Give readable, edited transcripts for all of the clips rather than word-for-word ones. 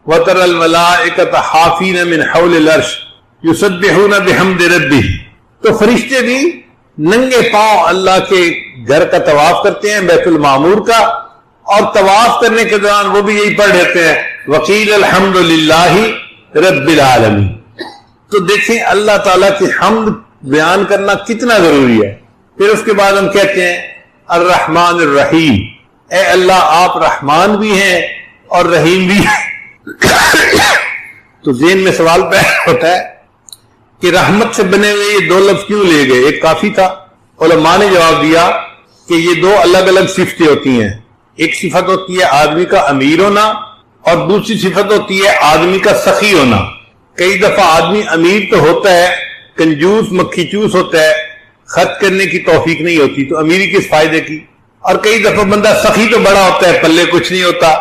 وَتَرَى الْمَلَائِكَةَ حَافِينَ مِنْ حَوْلِ الْعَرْشِ يُسَبِّحُونَ بِحَمْدِ رَبِّهِمْ. تو فرشتے بھی ننگے پاؤں اللہ کے گھر کا طواف کرتے ہیں، بیت المعمور کا، اور طواف کرنے کے دوران وہ بھی یہی پڑھ لیتے ہیں وَقِيلَ الْحَمْدُ لِلَّهِ رَبِّ الْعَالَمِينَ. تو دیکھیں اللہ تعالیٰ کی حمد بیان کرنا کتنا ضروری ہے. پھر اس کے بعد ہم کہتے ہیں الرحمن الرحیم، اے اللہ آپ رحمان بھی ہیں اور رحیم بھی ہیں. تو ذہن میں سوال پیدا ہوتا ہے کہ رحمت سے بنے ہوئے یہ دو لفظ کیوں لے گئے؟ ایک کافی تھا. علماء نے جواب دیا کہ یہ دو الگ الگ صفتیں ہوتی ہیں. ایک صفت ہوتی ہے آدمی کا امیر ہونا اور دوسری صفت ہوتی ہے آدمی کا سخی ہونا. کئی دفعہ آدمی امیر تو ہوتا ہے، کنجوس مکھی چوس ہوتا ہے، خرچ کرنے کی توفیق نہیں ہوتی، تو امیری کس فائدے کی. اور کئی دفعہ بندہ سخی تو بڑا ہوتا ہے، پلے کچھ نہیں ہوتا،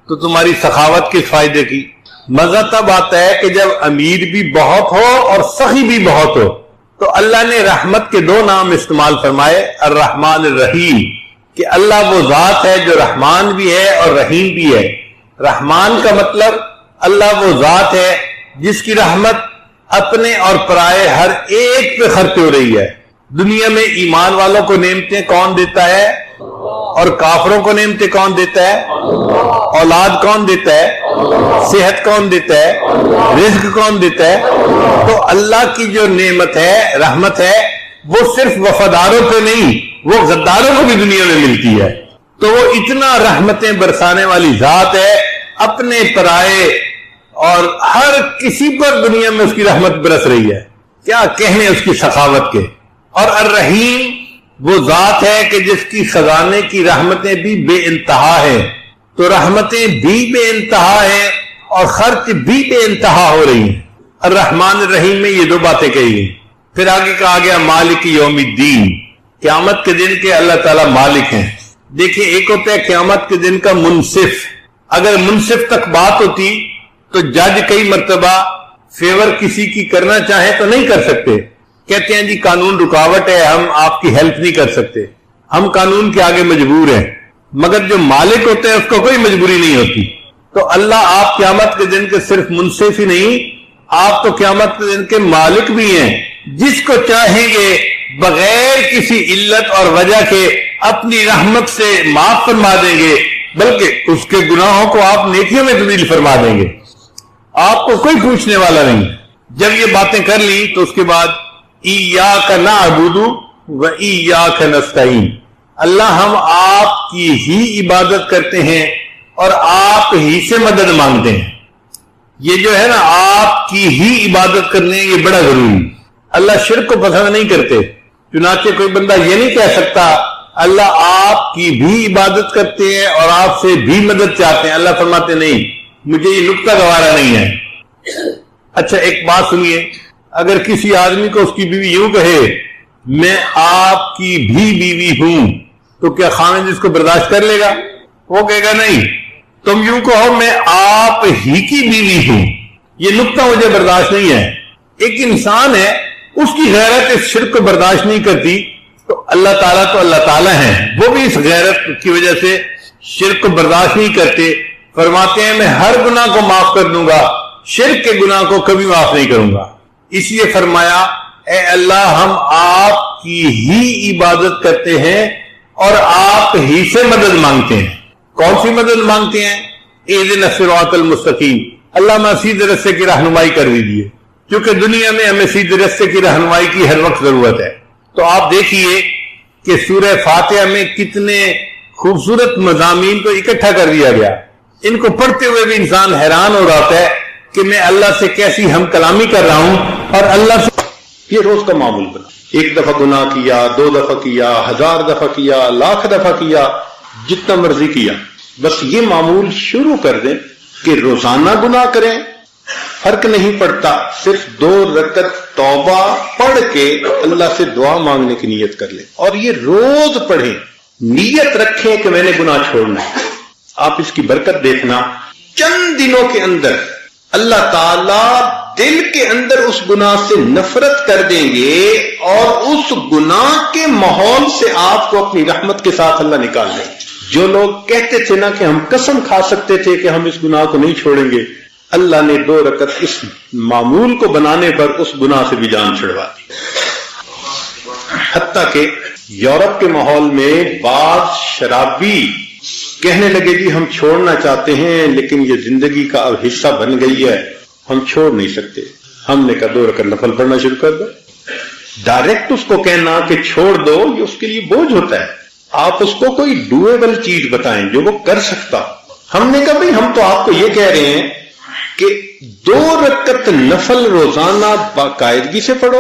تو تمہاری سخاوت کس فائدے کی. مزہ تب آتا ہے کہ جب امیر بھی بہت ہو اور سخی بھی بہت ہو. تو اللہ نے رحمت کے دو نام استعمال فرمائے، الرحمن الرحیم، کہ اللہ وہ ذات ہے جو رحمان بھی ہے اور رحیم بھی ہے. رحمان کا مطلب اللہ وہ ذات ہے جس کی رحمت اپنے اور پرائے ہر ایک پہ خرچ ہو رہی ہے. دنیا میں ایمان والوں کو نعمتیں کون دیتا ہے اور کافروں کو نعمتیں کون دیتا ہے؟ اولاد کون دیتا ہے؟ صحت کون دیتا ہے؟ رزق کون دیتا ہے؟ تو اللہ کی جو نعمت ہے، رحمت ہے، وہ صرف وفاداروں پہ نہیں، وہ غداروں کو بھی دنیا میں ملتی ہے. تو وہ اتنا رحمتیں برسانے والی ذات ہے، اپنے پرائے اور ہر کسی پر دنیا میں اس کی رحمت برس رہی ہے. کیا کہنے اس کی سخاوت کے. اور الرحیم وہ ذات ہے کہ جس کی خزانے کی رحمتیں بھی بے انتہا ہیں. تو رحمتیں بھی بے انتہا ہیں اور خرچ بھی بے انتہا ہو رہی ہیں. الرحمن الرحیم میں یہ دو باتیں کہی گئی. پھر آگے کہا گیا مالک یوم الدین، قیامت کے دن کے اللہ تعالیٰ مالک ہیں. دیکھیں ایک ہوتا ہے قیامت کے دن کا منصف. اگر منصف تک بات ہوتی تو جج کئی مرتبہ فیور کسی کی کرنا چاہے تو نہیں کر سکتے. کہتے ہیں جی قانون رکاوٹ ہے، ہم آپ کی ہیلپ نہیں کر سکتے، ہم قانون کے آگے مجبور ہیں. مگر جو مالک ہوتے ہیں اس کو کوئی مجبوری نہیں ہوتی. تو اللہ آپ قیامت کے دن کے صرف منصف ہی نہیں، آپ تو قیامت کے دن کے مالک بھی ہیں. جس کو چاہیں گے بغیر کسی علت اور وجہ کے اپنی رحمت سے معاف فرما دیں گے، بلکہ اس کے گناہوں کو آپ نیکیوں میں تبدیل فرما دیں گے. آپ کو کوئی پوچھنے والا نہیں. جب یہ باتیں کر لی تو اس کے بعد ایاک نعبد و ایاک نستعین، اللہ ہم آپ کی ہی عبادت کرتے ہیں اور آپ ہی سے مدد مانگتے ہیں. یہ جو ہے نا آپ کی ہی عبادت کرنے، یہ بڑا ضروری. اللہ شرک کو پسند نہیں کرتے. چنانچہ کوئی بندہ یہ نہیں کہہ سکتا اللہ آپ کی بھی عبادت کرتے ہیں اور آپ سے بھی مدد چاہتے ہیں. اللہ فرماتے نہیں، مجھے یہ نکتہ گوارا نہیں ہے. اچھا ایک بات سنیے، اگر کسی آدمی کو اس کی بیوی یوں کہے میں آپ کی بھی بیوی ہوں، تو کیا خاوند اس کو برداشت کر لے گا؟ وہ کہے گا نہیں. تم یوں کہو میں آپ ہی کی بیوی ہوں، یہ نکتہ مجھے برداشت نہیں ہے. ایک انسان ہے، اس کی غیرت اس شرک کو برداشت نہیں کرتی، تو اللہ تعالیٰ ہیں، وہ بھی اس غیرت کی وجہ سے شرک کو برداشت نہیں کرتے. فرماتے ہیں میں ہر گناہ کو معاف کر دوں گا، شرک کے گناہ کو کبھی معاف نہیں کروں گا. اس لیے فرمایا اے اللہ ہم آپ کی ہی عبادت کرتے ہیں اور آپ ہی سے مدد مانگتے ہیں. کون سی مدد مانگتے ہیں؟ اہدنا الصراط المستقیم، اللہ ہمیں سیدھے راستے کی رہنمائی کر دیجیے، کیونکہ دنیا میں ہمیں سیدھے راستے کی رہنمائی کی ہر وقت ضرورت ہے. تو آپ دیکھیے کہ سورہ فاتحہ میں کتنے خوبصورت مضامین کو اکٹھا کر دیا گیا. ان کو پڑھتے ہوئے بھی انسان حیران ہو رہا ہے کہ میں اللہ سے کیسی ہم کلامی کر رہا ہوں، اور اللہ سے یہ روز کا معمول بنا. ایک دفعہ گناہ کیا، 2 دفعہ کیا، 1000 دفعہ کیا، 1,00,000 دفعہ کیا، جتنا مرضی کیا، بس یہ معمول شروع کر دیں کہ روزانہ گناہ کریں، فرق نہیں پڑتا، صرف 2 رکعت توبہ پڑھ کے اللہ سے دعا مانگنے کی نیت کر لیں، اور یہ روز پڑھیں، نیت رکھیں کہ میں نے گناہ چھوڑنا ہے. آپ اس کی برکت دیکھنا، چند دنوں کے اندر اللہ تعالیٰ دل کے اندر اس گناہ سے نفرت کر دیں گے اور اس گناہ کے ماحول سے آپ کو اپنی رحمت کے ساتھ اللہ نکال دیں گے. جو لوگ کہتے تھے نا کہ ہم قسم کھا سکتے تھے کہ ہم اس گناہ کو نہیں چھوڑیں گے، اللہ نے 2 رکعت اس معمول کو بنانے پر اس گناہ سے بھی جان چھڑوا دی. حتیٰ کہ یورپ کے ماحول میں بعض شرابی کہنے لگے جی ہم چھوڑنا چاہتے ہیں لیکن یہ زندگی کا اب حصہ بن گئی ہے, ہم چھوڑ نہیں سکتے. ہم نے کہا 2 رکعت نفل پڑھنا شروع کر دو. ڈائریکٹ اس کو کہنا کہ چھوڑ دو یہ اس کے لیے بوجھ ہوتا ہے. آپ اس کو کوئی ڈویبل چیز بتائیں جو وہ کر سکتا. ہم نے کہا بھئی ہم تو آپ کو یہ کہہ رہے ہیں کہ 2 رکعت نفل روزانہ باقاعدگی سے پڑھو,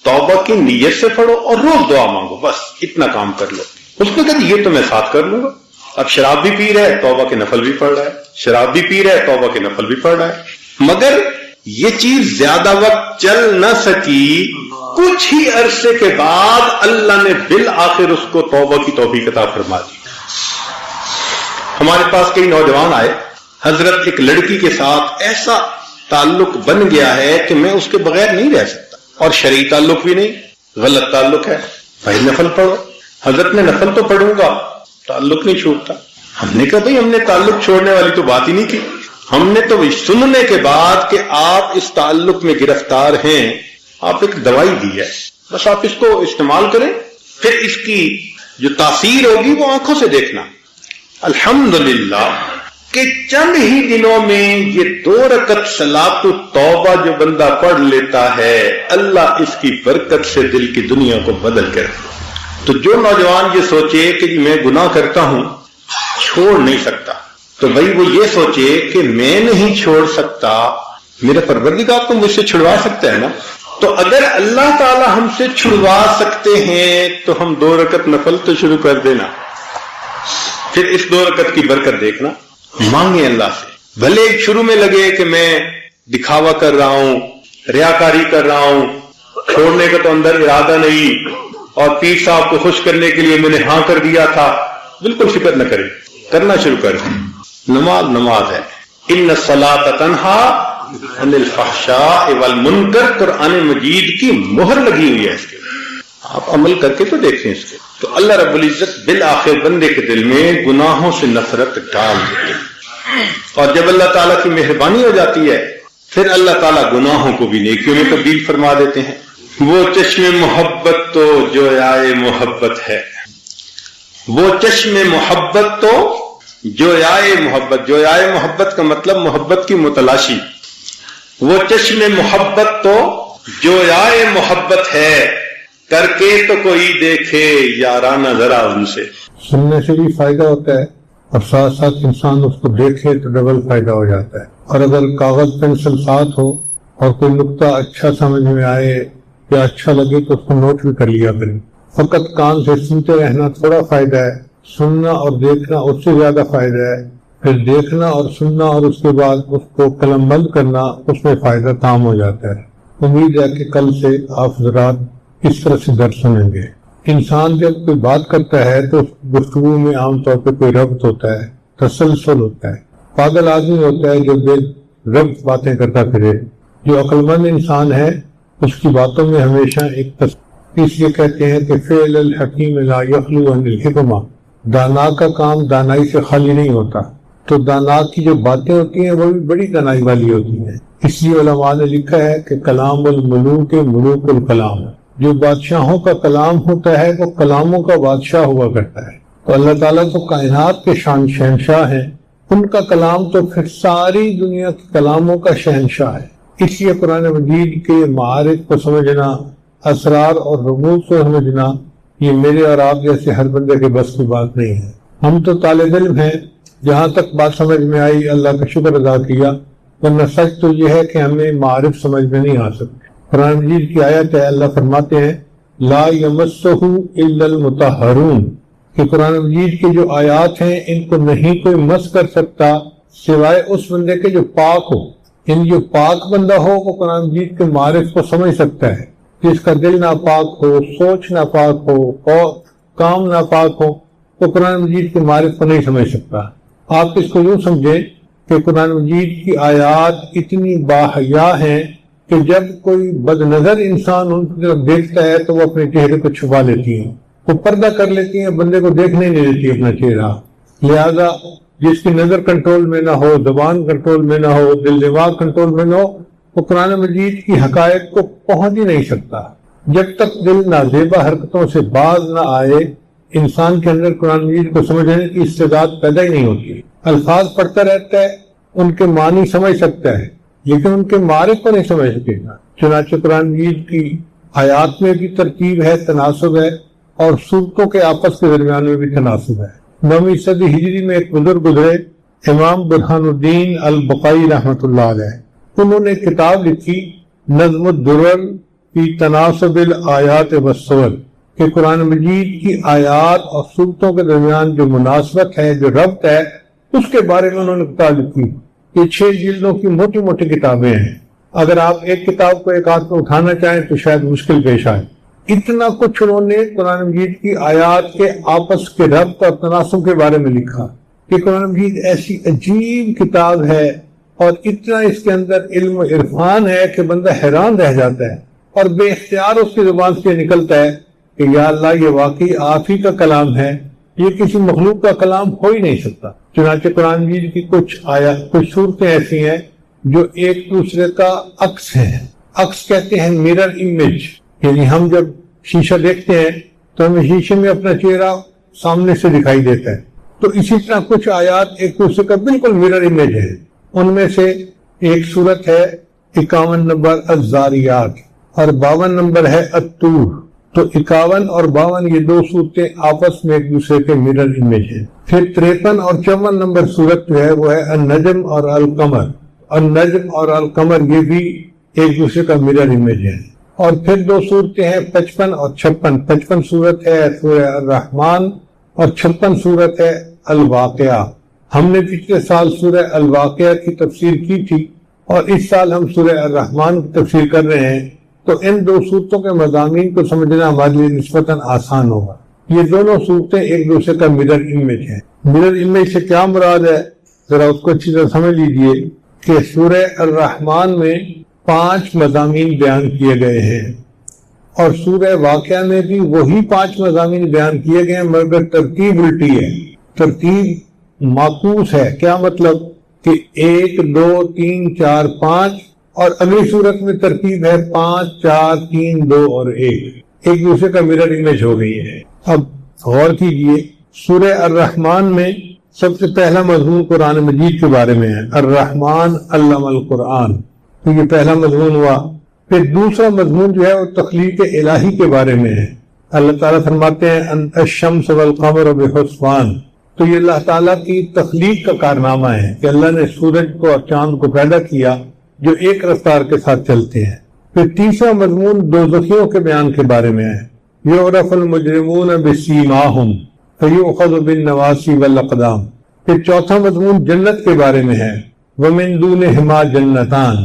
توبہ کی نیت سے پڑھو اور روز دعا مانگو, بس اتنا کام کر لو. اس نے کہا یہ تو میں ساتھ کر لوں گا. اب شراب بھی پی رہا ہے, توبہ کے نفل بھی پڑھ رہا ہے, شراب بھی پی رہا ہے, توبہ کے نفل بھی پڑھ رہا ہے. مگر یہ چیز زیادہ وقت چل نہ سکی. کچھ ہی عرصے کے بعد اللہ نے بالآخر اس کو توبہ کی توفیق عطا فرما دی. ہمارے پاس کئی نوجوان آئے, حضرت ایک لڑکی کے ساتھ ایسا تعلق بن گیا ہے کہ میں اس کے بغیر نہیں رہ سکتا, اور شرعی تعلق بھی نہیں, غلط تعلق ہے. بھائی نفل پڑھو. حضرت نے نفل تو پڑھوں گا, تعلق نہیں چھوٹتا. ہم نے کہا بھائی ہم نے تعلق چھوڑنے والی تو بات ہی نہیں کی. ہم نے تو سننے کے بعد کہ آپ اس تعلق میں گرفتار ہیں, آپ ایک دوائی دی ہے, بس آپ اس کو استعمال کریں, پھر اس کی جو تاثیر ہوگی وہ آنکھوں سے دیکھنا. الحمدللہ کہ چند ہی دنوں میں یہ 2 رکعت صلاۃ التوبہ جو بندہ پڑھ لیتا ہے, اللہ اس کی برکت سے دل کی دنیا کو بدل کر. تو جو نوجوان یہ سوچے کہ میں گناہ کرتا ہوں چھوڑ نہیں سکتا, تو بھائی وہ یہ سوچے کہ میں نہیں چھوڑ سکتا, میرا پروردگار تو مجھ سے چھڑوا سکتا ہے نا. تو اگر اللہ تعالی ہم سے چھڑوا سکتے ہیں تو ہم 2 رکعت نفل تو شروع کر دینا, پھر اس 2 رکعت کی برکت دیکھنا. مانگے اللہ سے. بھلے شروع میں لگے کہ میں دکھاوا کر رہا ہوں, ریاکاری کر رہا ہوں, چھوڑنے کا تو اندر ارادہ نہیں, اور پیر صاحب کو خوش کرنے کے لیے میں نے ہاں کر دیا تھا, بالکل فکر نہ کریں, کرنا شروع کر دیں. نماز نماز ہے. ان الصلاۃ تنہی عن الفحشاء والمنکر, قرآن مجید کی مہر لگی ہوئی ہے اس کے, آپ عمل کر کے تو دیکھیں اس کے. تو اللہ رب العزت بالآخر بندے کے دل میں گناہوں سے نفرت ڈال دیتے ہیں, اور جب اللہ تعالیٰ کی مہربانی ہو جاتی ہے پھر اللہ تعالیٰ گناہوں کو بھی نیکیوں میں تبدیل فرما دیتے ہیں. وہ چشم محبت تو جو آئے محبت ہے, وہ چشم محبت تو جو آئے محبت. جو آئے محبت کا مطلب محبت کی متلاشی. وہ چشم محبت تو جو آئے محبت ہے, کر کے تو کوئی دیکھے یارانہ ذرا ان سے. سننے سے بھی فائدہ ہوتا ہے اور ساتھ ساتھ انسان اس کو دیکھے تو ڈبل فائدہ ہو جاتا ہے. اور اگر کاغذ پینسل ساتھ ہو اور کوئی نقطہ اچھا سمجھ میں آئے یا اچھا لگے تو اس کو نوٹ بھی کر لیا کریں. فقط کان سے سنتے رہنا تھوڑا فائدہ ہے, سننا اور دیکھنا اس سے زیادہ فائدہ ہے. پھر دیکھنا اور سننا اور اس کے بعد اس کو قلم بند کرنا, اس میں فائدہ تام ہو جاتا ہے. امید ہے کہ کل سے آپ حضرات اس طرح سے درس سنیں گے. انسان جب کوئی بات کرتا ہے تو گفتگو میں عام طور پہ کوئی ربط ہوتا ہے, تسلسل ہوتا ہے. پاگل آدمی ہوتا ہے جو بے ربط باتیں کرتا پھرے. جو عقل مند انسان ہے اس کی باتوں میں ہمیشہ ایک اس لیے کہتے ہیں کہ فعل الحکیم لا یخلو عن الحکمہ, دانا کا کام دانائی سے خالی نہیں ہوتا. تو دانا کی جو باتیں ہوتی ہیں وہ بھی بڑی دانائی والی ہوتی ہیں. اس لیے علماء نے لکھا ہے کہ کلام الملوک ملوک الکلام, جو بادشاہوں کا کلام ہوتا ہے وہ کلاموں کا بادشاہ ہوا کرتا ہے. تو اللہ تعالیٰ تو کائنات کے شہنشاہ ہیں, ان کا کلام تو پھر ساری دنیا کے کلاموں کا شہنشاہ ہے. اس لیے قرآن مجید کے معارف کو سمجھنا, اسرار اور رموز کو سمجھنا, یہ میرے اور آپ جیسے ہر بندے کے بس کی بات نہیں ہے. ہم تو طالب علم ہیں, جہاں تک بات سمجھ میں آئی اللہ کا شکر ادا کیا, ورنہ سچ تو یہ ہے کہ ہمیں معارف سمجھ میں نہیں آ سکتے. قرآن مجید کی آیت ہے, اللہ فرماتے ہیں لا یمسہ الا المطہرون, کہ قرآن مجید کی جو آیات ہیں ان کو نہیں کوئی مس کر سکتا سوائے اس بندے کے جو پاک ہو. یعنی جو پاک بندہ ہو وہ قرآن مجید کے معارف کو سمجھ سکتا ہے. جس کا دل ناپاک ہو, سوچ ناپاک ہو اور کام ناپاک ہو, وہ قرآن مجید کے معارف کو نہیں سمجھ سکتا. آپ اس کو یوں سمجھیں کہ قرآن مجید کی آیات اتنی باحیا ہیں کہ جب کوئی بد نظر انسان ان کی طرف دیکھتا ہے تو وہ اپنے چہرے کو چھپا لیتی ہیں, وہ پردہ کر لیتی ہیں, بندے کو دیکھنے نہیں دیتی اپنا چہرہ. لہذا جس کی نظر کنٹرول میں نہ ہو، زبان کنٹرول میں نہ ہو، دل دماغ کنٹرول میں نہ ہو، وہ قرآن مجید کی حقائق کو پہنچ ہی نہیں سکتا۔ جب تک دل نازیبا حرکتوں سے باز نہ آئے، انسان کے اندر قرآن مجید کو سمجھنے کی استعداد پیدا ہی نہیں ہوتی۔ الفاظ پڑھتا رہتا ہے، ان کے معنی سمجھ سکتا ہے، لیکن ان کے معنی کو نہیں سمجھ سکے گا۔ چنانچہ قرآن مجید کی آیات میں بھی ترتیب ہے، تناسب ہے، اور صورتوں کے آپس کے درمیان میں بھی تناسب ہے۔ 9ویں صدی ہجری میں ایک بزرگ گزرے، امام برہان الدین البقائی رحمۃ اللہ علیہ۔ انہوں نے کتاب لکھی نظم الدرر فی تناسب الآیات والسور، کہ قرآن مجید کی آیات اور صورتوں کے درمیان جو مناسبت ہے، جو ربط ہے، اس کے بارے میں انہوں نے کتاب لکھی۔ یہ 6 جلدوں کی موٹی موٹی کتابیں ہیں۔ اگر آپ ایک کتاب کو ایک ہاتھ میں اٹھانا چاہیں تو شاید مشکل پیش آئے۔ اتنا کچھ انہوں نے قرآن مجید کی آیات کے آپس کے ربط اور تناسب کے بارے میں لکھا کہ قرآن مجید ایسی عجیب کتاب ہے اور اتنا اس کے اندر علم و عرفان ہے کہ بندہ حیران رہ جاتا ہے، اور بے اختیار اس کی زبان سے نکلتا ہے کہ یا اللہ، یہ واقعی آپ ہی کا کلام ہے، یہ کسی مخلوق کا کلام ہو ہی نہیں سکتا۔ چنانچہ قرآن مجید کی کچھ صورتیں ایسی ہیں جو ایک دوسرے کا عکس ہیں۔ عکس کہتے ہیں میرر امیج، یعنی ہم جب شیشہ دیکھتے ہیں تو ہمیں شیشے میں اپنا چہرہ سامنے سے دکھائی دیتا ہے، تو اسی طرح کچھ آیات ایک دوسرے کا بالکل میرر امیج ہے۔ ان میں سے ایک سورت ہے 51 نمبر الزاریات، اور 52 نمبر ہے الطور۔ تو 51 اور 52 یہ 2 صورتیں آپس میں ایک دوسرے کے میرر امیج ہیں۔ پھر 53 اور 54 نمبر صورت جو ہے وہ ہے النجم اور القمر، اور نجم اور القمر یہ بھی ایک دوسرے کا میرر امیج ہے۔ اور پھر 2 صورتیں ہیں 55 اور 56۔ 55 صورت ہے سورہ الرحمن اور 56 صورت ہے الواقعہ۔ ہم نے پچھلے سال سورہ الواقعہ کی تفسیر کی تھی، اور اس سال ہم سورہ الرحمن کی تفسیر کر رہے ہیں، تو ان 2 صورتوں کے مضامین کو سمجھنا ہمارے لیے نسبتاً آسان ہوگا۔ یہ دونوں صورتیں ایک دوسرے کا میرر امیج ہیں۔ میرر امیج سے کیا مراد ہے، ذرا اس کو اچھی طرح سمجھ لیجئے کہ سورہ الرحمن میں 5 مضامین بیان کیے گئے ہیں، اور سورہ واقعہ میں بھی وہی 5 مضامین بیان کیے گئے ہیں، مگر ترتیب الٹی ہے، ترتیب معکوس ہے۔ کیا مطلب کہ 1 2 3 4 5، اور اگلی صورت میں ترتیب ہے 5 4 3 2 اور 1، ایک دوسرے کا میرر امیج ہو گئی ہے۔ اب غور کیجئے، سورہ الرحمن میں سب سے پہلا مضمون قرآن مجید کے بارے میں ہے، الرحمن علم القرآن، تو یہ پہلا مضمون ہوا۔ پھر دوسرا مضمون جو ہے وہ تخلیق الہی کے بارے میں ہے۔ اللہ تعالیٰ فرماتے ہیں الشمس والقمر بحسبان، تو یہ اللہ تعالیٰ کی تخلیق کا کارنامہ ہے کہ اللہ نے سورج کو اور چاند کو پیدا کیا جو ایک رفتار کے ساتھ چلتے ہیں۔ پھر تیسرا مضمون دوزخیوں کے بیان کے بارے میں ہے، یعرف المجرمون بسیماہم فیؤخذ بالنواصی والاقدام۔ پھر چوتھا مضمون جنت کے بارے میں ہے، ومن دونہما جنتان،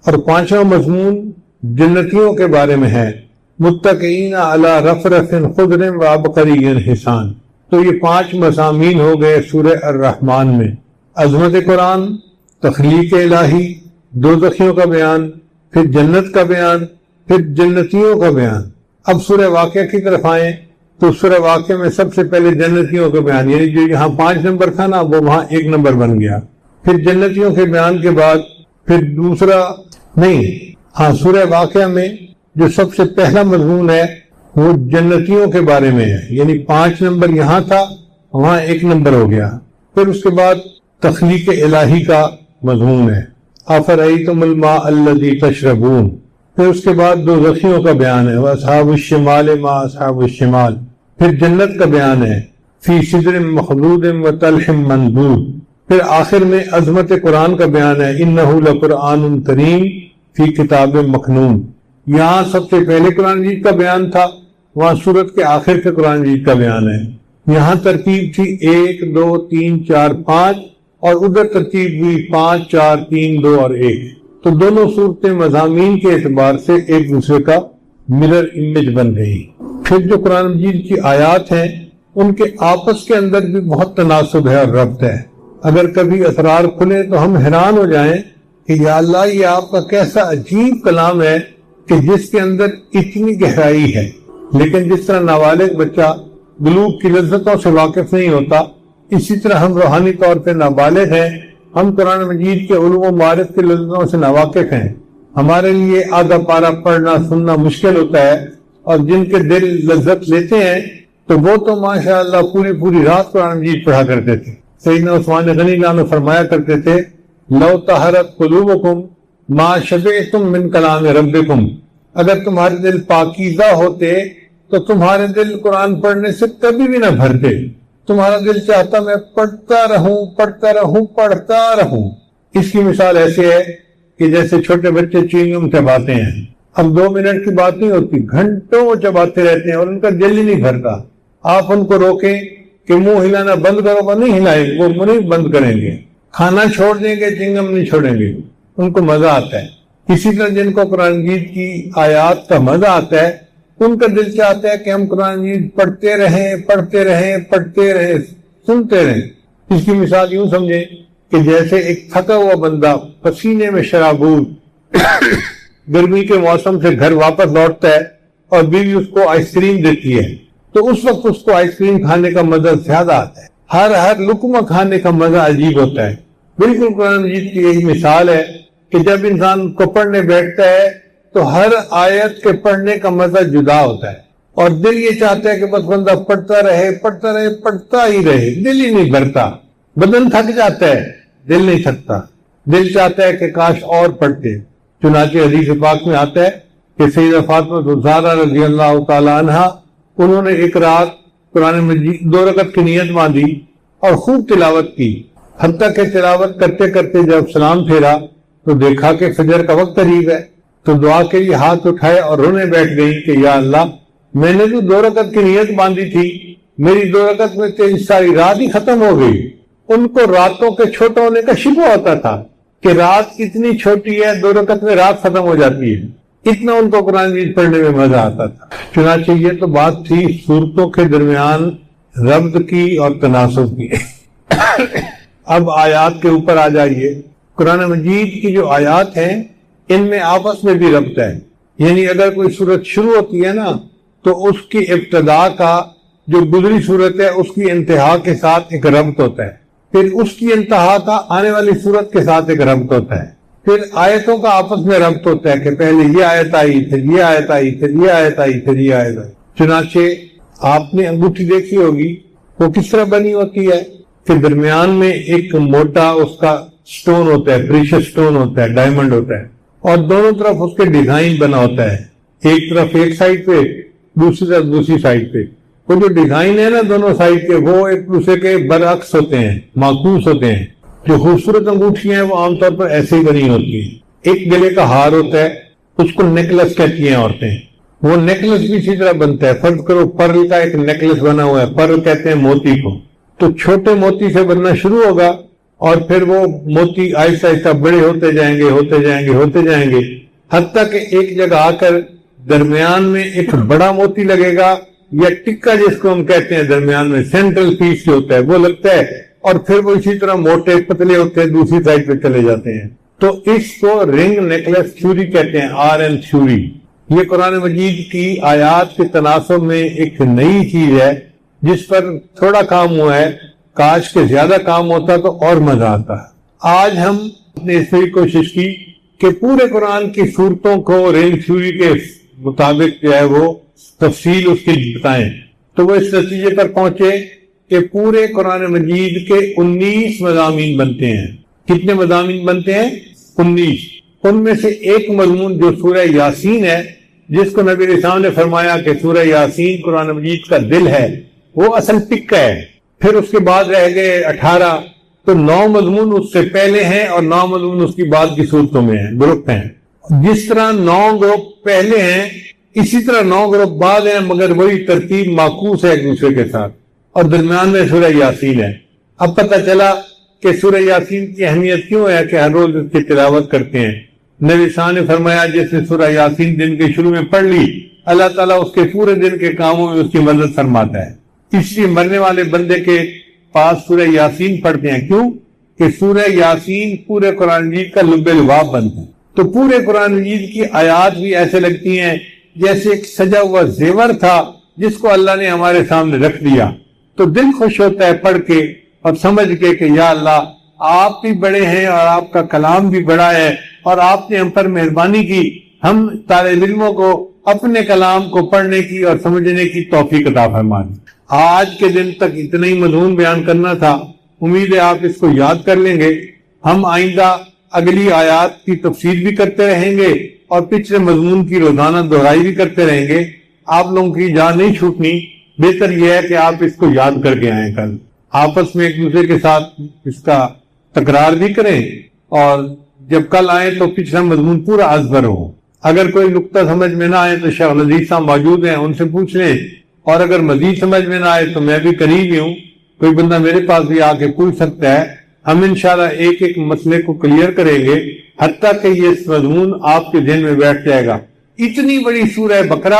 اور 5واں مضمون جنتیوں کے بارے میں ہے، متکئین علی رفرف خضر وعبقری حسان۔ تو یہ 5 مضامین ہو گئے سورہ الرحمن میں، عظمت قرآن، تخلیق الہی، دوزخیوں کا بیان، پھر جنت کا بیان، پھر جنتیوں کا بیان۔ اب سورہ واقعہ کی طرف آئیں تو سورہ واقعہ میں سب سے پہلے جنتیوں کا بیان، یعنی جو یہاں 5 نمبر تھا نا وہ وہاں 1 نمبر بن گیا۔ پھر جنتیوں کے بیان کے بعد پھر سورہ واقعہ میں جو سب سے پہلا مضمون ہے وہ جنتیوں کے بارے میں ہے، یعنی 5 نمبر یہاں تھا وہاں 1 نمبر ہو گیا۔ پھر اس کے بعد تخلیق الہی کا مضمون ہے، افرأیتم الماء الذی تشربون۔ پھر اس کے بعد دوزخیوں کا بیان ہے، واصحاب الشمال ما اصحاب الشمال۔ پھر جنت کا بیان ہے، فی سدر مخضود وطلح منضود۔ پھر آخر میں عظمت قرآن کا بیان ہے، انہ لقرآن کریم فی کتاب مکنون۔ یہاں سب سے پہلے قرآن مجید کا بیان تھا، وہاں سورت کے آخر کے قرآن مجید کا بیان ہے۔ یہاں ترتیب تھی 1 2 3 4 5، اور ادھر ترتیب ہوئی 5 4 3 2 اور 1۔ تو دونوں صورتیں مضامین کے اعتبار سے ایک دوسرے کا مرر امیج بن گئی۔ پھر جو قرآن مجید کی آیات ہیں ان کے آپس کے اندر بھی بہت تناسب ہے اور ربط ہے۔ اگر کبھی اسرار کھلے تو ہم حیران ہو جائیں کہ یا اللہ، یہ آپ کا کیسا عجیب کلام ہے کہ جس کے اندر اتنی گہرائی ہے، لیکن جس طرح نابالغ بچہ بلوغ کی لذتوں سے واقف نہیں ہوتا، اسی طرح ہم روحانی طور پہ نابالغ ہیں، ہم قرآن مجید کے علوم و معارف کے لفظوں سے ناواقف ہیں، ہمارے لیے آدھا پارہ پڑھنا سننا مشکل ہوتا ہے، اور جن کے دل لذت لیتے ہیں تو وہ تو ماشاءاللہ پوری رات قرآن مجید پڑھا کرتے تھے۔ سیدنا عثمان غنی اللہ عنہ فرمایا کرتے تھے، لو طہرت قلوبکم ما شبعتم من کلام ربکم، اگر تمہارے دل پاکیزہ ہوتے تو تمہارے دل قرآن پڑھنے سے کبھی بھی نہ بھرتے، تمہارا دل چاہتا میں پڑھتا رہوں۔ اس کی مثال ایسے ہے کہ جیسے چھوٹے بچے چوئنگم چباتے ہیں، اب 2 منٹ کی بات نہیں ہوتی، گھنٹوں چباتے رہتے ہیں اور ان کا دل ہی نہیں بھرتا۔ آپ ان کو روکیں کہ منہ ہلانا بند کرو، وہ نہیں ہلائیں گے، وہ منہ نہیں بند کریں گے، کھانا چھوڑ دیں گے، چوئنگم نہیں چھوڑیں گے، ان کو مزہ آتا ہے۔ اسی طرح جن کو قرآن مجید کی آیات کا مزہ آتا ہے، ان کا دل چاہتا ہے کہ ہم قرآن مجید پڑھتے رہیں، سنتے رہیں۔ اس کی مثال یوں سمجھیں کہ جیسے ایک تھکا ہوا بندہ پسینے میں شرابور گرمی کے موسم سے گھر واپس لوٹتا ہے اور بیوی اس کو آئس کریم دیتی ہے، تو اس وقت اس کو آئس کریم کھانے کا مزہ زیادہ آتا ہے، ہر لقمہ کھانے کا مزہ عجیب ہوتا ہے۔ بالکل قرآن مجید کی یہی مثال ہے کہ جب انسان کو پڑھنے بیٹھتا ہے تو ہر آیت کے پڑھنے کا مزہ جدا ہوتا ہے، اور دل یہ چاہتا ہے کہ بس بندہ پڑھتا ہی رہے، دل ہی نہیں بھرتا۔ بدن تھک جاتا ہے، دل نہیں تھکتا، دل چاہتا ہے کہ کاش اور پڑھتے۔ چنانچہ حدیث پاک میں آتا ہے کہ سیدہ فاطمہ الزہرا رضی اللہ تعالی عنہا، انہوں نے ایک رات قرآن مجید 2 رکعت کی نیت باندھی اور خوب تلاوت کی، حتیٰ کہ تلاوت کرتے کرتے جب سلام پھیرا تو دیکھا کہ فجر کا وقت قریب ہے، تو دعا کے لیے ہاتھ اٹھائے اور رونے بیٹھ گئی کہ یا اللہ، میں نے جو 2 رکعت کی نیت باندھی تھی، میری 2 رکعت میں تیری ساری رات ہی ختم ہو گئی۔ ان کو راتوں کے چھوٹا ہونے کا شبہ ہوتا تھا کہ رات اتنی چھوٹی ہے، 2 رکعت میں رات ختم ہو جاتی ہے، اتنا ان کو قرآن مجید پڑھنے میں مزہ آتا تھا۔ چنانچہ یہ تو بات تھی سورتوں کے درمیان ربط کی اور تناسب کی۔ اب آیات کے اوپر آ جائیے۔ قرآن مجید کی جو آیات ہیں ان میں آپس میں بھی ربط ہے، یعنی اگر کوئی سورت شروع ہوتی ہے نا تو اس کی ابتدا کا جو گزری سورت ہے اس کی انتہا کے ساتھ ایک ربط ہوتا ہے، پھر اس کی انتہا کا آنے والی سورت کے ساتھ ایک ربط ہوتا ہے، پھر آیتوں کا آپس میں ربط ہوتا ہے کہ پہلے یہ آیت آئی، پھر یہ آیت آئی، پھر یہ آیت آئی، پھر یہ آیت آئی۔ چنانچہ آپ نے انگوٹھی دیکھی ہوگی، وہ کس طرح بنی ہوتی ہے کہ درمیان میں ایک موٹا اس کا سٹون ہوتا ہے، پریشس سٹون ہوتا ہے، ڈائمنڈ ہوتا ہے، اور دونوں طرف اس کے ڈیزائن بنا ہوتا ہے، ایک طرف ایک سائڈ پہ، دوسری طرف دوسری سائڈ پہ۔ وہ جو ڈیزائن ہے نا دونوں سائڈ کے، وہ ایک دوسرے کے برعکس ہوتے ہیں، معکوس ہوتے ہیں۔ جو خوبصورت انگوٹھیاں ہیں وہ عام طور پر ایسے ہی بنی ہوتی ہیں۔ ایک گلے کا ہار ہوتا ہے، اس کو نیکلس کہتی ہیں عورتیں، وہ نیکلس بھی اسی طرح بنتا ہے۔ فرض کرو پرل کا ایک نیکلس بنا ہوا ہے، پرل کہتے ہیں موتی کو، تو چھوٹے موتی سے بننا شروع ہوگا اور پھر وہ موتی آہستہ آہستہ بڑے ہوتے جائیں گے حتیٰ کہ ایک جگہ آ کر درمیان میں ایک بڑا موتی لگے گا، یا ٹکا جس کو ہم کہتے ہیں درمیان میں سینٹرل پیس جو ہوتا ہے وہ لگتا ہے، اور پھر وہ اسی طرح موٹے پتلے ہوتے ہیں، دوسری سائڈ پہ چلے جاتے ہیں۔ تو اس کو رنگ نیکلس تھیوری کہتے ہیں، RN تھیوری۔ یہ قرآن مجید کی آیات کے تناسب میں ایک نئی چیز ہے جس پر تھوڑا کام ہوا ہے، کاش کے زیادہ کام ہوتا تو اور مزہ آتا ہے۔ آج ہم نے اس میں کوشش کی کہ پورے قرآن کی صورتوں کو رنگ تھیوری کے مطابق جو ہے وہ تفصیل اس کی بتائیں، تو وہ اس نتیجے پر پہنچے کہ پورے قرآن مجید کے 19 مضامین بنتے ہیں۔ کتنے مضامین بنتے ہیں؟ 19۔ ان میں سے ایک مضمون جو سورہ یاسین ہے، جس کو نبی علیہ السلام نے فرمایا کہ سورہ یاسین قرآن مجید کا دل ہے، وہ اصل ٹکا ہے۔ پھر اس کے بعد رہ گئے 18، تو 9 مضمون اس سے پہلے ہیں اور 9 مضمون اس کی بعد کی صورتوں میں ہیں، گروپ ہیں۔ جس طرح 9 گروپ پہلے ہیں اسی طرح 9 گروپ بعد ہیں، مگر وہی ترتیب معکوس ہے ایک دوسرے کے ساتھ، اور درمیان میں سورہ یاسین ہے۔ اب پتہ چلا کہ سورہ یاسین کی اہمیت کیوں ہے کہ ہر روز اس کی تلاوت کرتے ہیں۔ نبی صاحب نے فرمایا جس نے سورہ یاسین دن کے شروع میں پڑھ لی، اللہ تعالیٰ اس کے پورے دن کے کاموں میں اس کی مدد فرماتا ہے۔ اس لیے مرنے والے بندے کے پاس سورہ یاسین پڑھتے ہیں، کیوں کہ سورہ یاسین پورے قرآن مجید کا لب لباب بنتا ہے۔ تو پورے قرآن مجید کی آیات بھی ایسے لگتی ہیں جیسے ایک سجا ہوا زیور تھا جس کو اللہ نے ہمارے سامنے رکھ دیا، تو دل خوش ہوتا ہے پڑھ کے اور سمجھ کے کہ یا اللہ آپ بھی بڑے ہیں اور آپ کا کلام بھی بڑا ہے اور آپ نے ہم پر مہربانی کی، ہم طالب علموں کو اپنے کلام کو پڑھنے کی اور سمجھنے کی توفیق عطا فرمائیں۔ آج کے دن تک اتنا ہی مضمون بیان کرنا تھا، امید ہے آپ اس کو یاد کر لیں گے۔ ہم آئندہ اگلی آیات کی تفسیر بھی کرتے رہیں گے اور پچھلے مضمون کی روزانہ دہرائی بھی کرتے رہیں گے۔ آپ لوگوں کی جان نہیں چھوٹنی، بہتر یہ ہے کہ آپ اس کو یاد کر کے آئیں، کل آپس میں ایک دوسرے کے ساتھ اس کا تکرار بھی کریں، اور جب کل آئیں تو پچھلا مضمون پورا ازبر ہو۔ اگر کوئی نقطہ سمجھ میں نہ آئے تو شیخ العزیز صاحب موجود ہیں، ان سے پوچھ لیں، اور اگر مزید سمجھ میں نہ آئے تو میں بھی قریب ہی ہوں، کوئی بندہ میرے پاس بھی آ کے پوچھ سکتا ہے۔ ہم انشاءاللہ ایک ایک مسئلے کو کلیئر کریں گے حتیٰ کہ یہ مضمون آپ کے ذہن میں بیٹھ جائے گا۔ اتنی بڑی سورہ بقرہ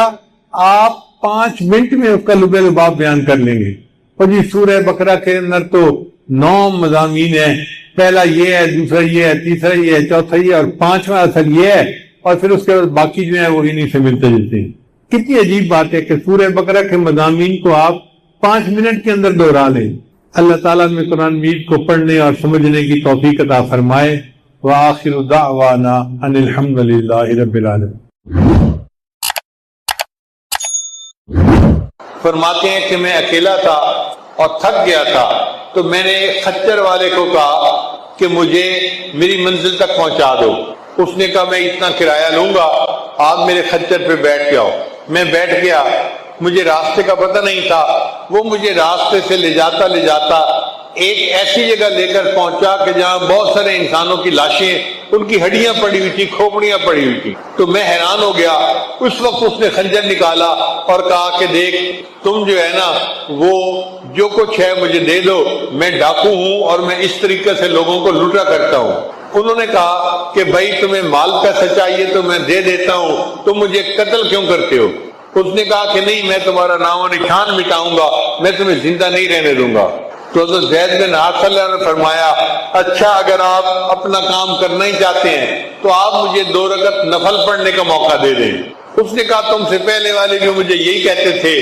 آپ 5 منٹ میں اس کا لب لباب بیان کر لیں گے۔ اور جی سورہ بقرہ کے اندر تو 9 مضامین ہیں، پہلا یہ ہے، دوسرا یہ ہے، تیسرا یہ ہے، چوتھا یہ ہے، اور 5واں اصل یہ ہے، اور پھر اس کے بعد باقی جو ہیں وہ انہی سے ملتے جلتے ہیں۔ کتنی عجیب بات ہے کہ سورہ بقرہ کے مضامین کو آپ 5 منٹ کے اندر دہرا لیں۔ اللہ تعالیٰ میں قرآن مجید کو پڑھنے اور سمجھنے کی توفیق عطا فرمائے۔ وآخر دعوانا ان الحمد للہ رب العالمین۔ فرماتے ہیں کہ میں اکیلا تھا اور تھک گیا تھا، تو میں نے ایک خچر والے کو کہا کہ مجھے میری منزل تک پہنچا دو۔ اس نے کہا میں اتنا کرایہ لوں گا، آپ میرے خچر پہ بیٹھ جاؤ۔ میں بیٹھ گیا، مجھے راستے کا پتہ نہیں تھا، وہ مجھے راستے سے لے جاتا ایک ایسی جگہ لے کر پہنچا کہ جہاں بہت سارے انسانوں کی لاشیں، ان کی ہڈیاں پڑی ہوئی تھی، کھوپڑیاں پڑی ہوئی تھی۔ تو میں حیران ہو گیا۔ اس وقت اس نے خنجر نکالا اور کہا کہ دیکھ تم جو ہے نا وہ جو کچھ ہے مجھے دے دو، میں ڈاکو ہوں اور میں اس طریقے سے لوگوں کو لوٹا کرتا ہوں۔ انہوں نے کہا کہ بھائی تمہیں مال پیسہ چاہیے تو میں دے دیتا ہوں، تم مجھے قتل کیوں کرتے ہو؟ اس نے کہا کہ نہیں، میں تمہارا نام و نشان مٹاؤں گا، میں تمہیں زندہ نہیں رہنے دوں گا۔ تو حضرت زید بن حارثہ نے فرمایا اچھا اگر آپ اپنا کام کرنا ہی چاہتے ہیں تو آپ مجھے 2 رکعت نفل پڑھنے کا موقع دے دیں۔ اس نے کہا تم سے پہلے والے بھی مجھے یہی کہتے تھے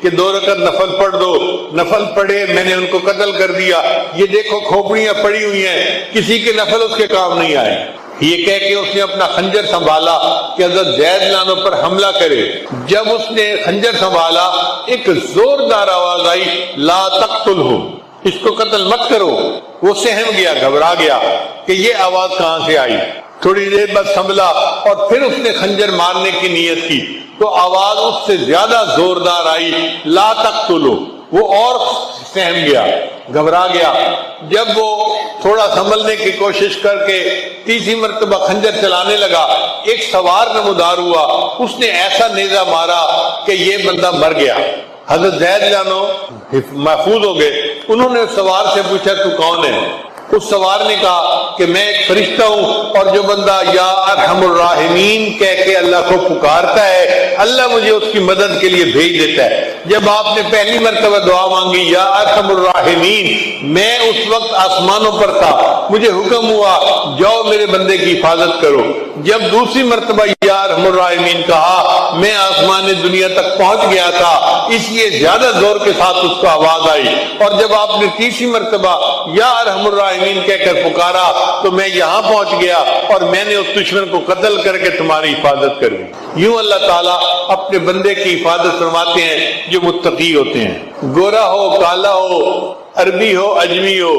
کہ 2 رکعت نفل پڑھ دو، نفل پڑھے، میں نے ان کو قتل کر دیا، یہ دیکھو کھوپڑیاں پڑی ہوئی ہیں، کسی کے نفل اس کے کام نہیں آئے۔ یہ کہہ کے اس نے اپنا خنجر سنبھالا کہ حضرت زید لانو پر حملہ کرے۔ جب اس نے خنجر سنبھالا ایک زوردار آواز آئی لا تقتلہ، اس کو قتل مت کرو۔ وہ سہم گیا، گھبرا گیا کہ یہ آواز کہاں سے آئی۔ تھوڑی دیر بعد سنبھلا اور پھر اس نے خنجر مارنے کی نیت کی تو آواز اس سے زیادہ زوردار آئی لا تقتلو۔ وہ اور سہم گیا، گھبرا گیا۔ جب وہ تھوڑا سنبھلنے کی کوشش کر کے تیسری مرتبہ خنجر چلانے لگا، ایک سوار نمودار ہوا، اس نے ایسا نیزہ مارا کہ یہ بندہ مر گیا۔ حضرت زید جانو محفوظ ہو گئے۔ انہوں نے سوار سے پوچھا تو کون ہے؟ اس سوار نے کہا کہ میں ایک فرشتہ ہوں، اور جو بندہ یا ارحم الراحمین کہہ کے اللہ کو پکارتا ہے اللہ مجھے اس کی مدد کے لیے بھیج دیتا ہے۔ جب آپ نے پہلی مرتبہ دعا مانگی یا ارحم الراحمین، میں اس وقت آسمانوں پر تھا، مجھے حکم ہوا جاؤ میرے بندے کی حفاظت کرو۔ جب دوسری مرتبہ یا ارحم الراحمین کہا میں آسمان دنیا تک پہنچ گیا تھا، اس لیے زیادہ زور کے ساتھ اس کو آواز آئی۔ اور جب آپ نے تیسری مرتبہ یا ارحم الراحمین کہہ کر پکارا تو میں یہاں پہنچ گیا اور میں نے اس دشمن کو قتل کر کے تمہاری حفاظت کر دی۔ یوں اللہ تعالیٰ اپنے بندے کی حفاظت فرماتے ہیں جو متقی ہوتے ہیں۔ گورا ہو، کالا ہو، عربی ہو، اجمی ہو،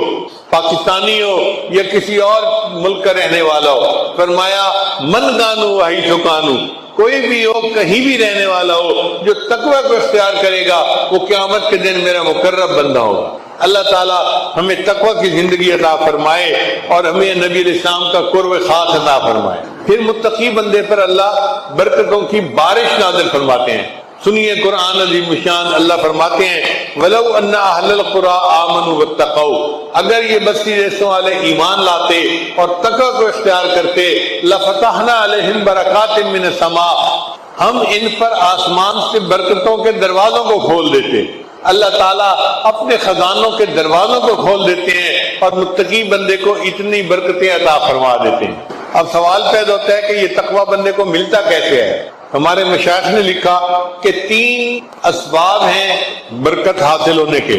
پاکستانی ہو یا کسی اور ملک کا رہنے والا ہو، فرمایا من کانو وحیث کانو، کوئی بھی ہو، کہیں بھی رہنے والا ہو، جو تقوی کو اختیار کرے گا وہ قیامت کے دن میرا مقرب بندہ ہوگا۔ اللہ تعالیٰ ہمیں تقوی کی زندگی عطا فرمائے اور ہمیں نبی علیہ السلام کا قرب خاص عطا فرمائے۔ پھر متقی بندے پر اللہ برکتوں کی بارش نازل فرماتے ہیں۔ سنیے قرآن عظیم شان، اللہ فرماتے ہیں وَلَوْ أَنَّ أَهْلَ الْقُرَىٰ آمَنُوا وَاتَّقَوْا، اگر یہ بستی دیسوں والے ایمان لاتے اور تقوی کو اختیار کرتے، لَفَتَحْنَا عَلَيْهِمْ بَرَكَاتٍ مِّنَ السَّمَاءِ، ہم ان پر آسمان سے برکتوں کے دروازوں کو کھول دیتے۔ اللہ تعالیٰ اپنے خزانوں کے دروازوں کو کھول دیتے ہیں اور متقی بندے کو اتنی برکتیں عطا فرما دیتے ہیں۔ اب سوال پیدا ہوتا ہے کہ یہ تقوی بندے کو ملتا کیسے ہے؟ ہمارے مشائخ نے لکھا کہ 3 اسباب ہیں برکت حاصل ہونے کے۔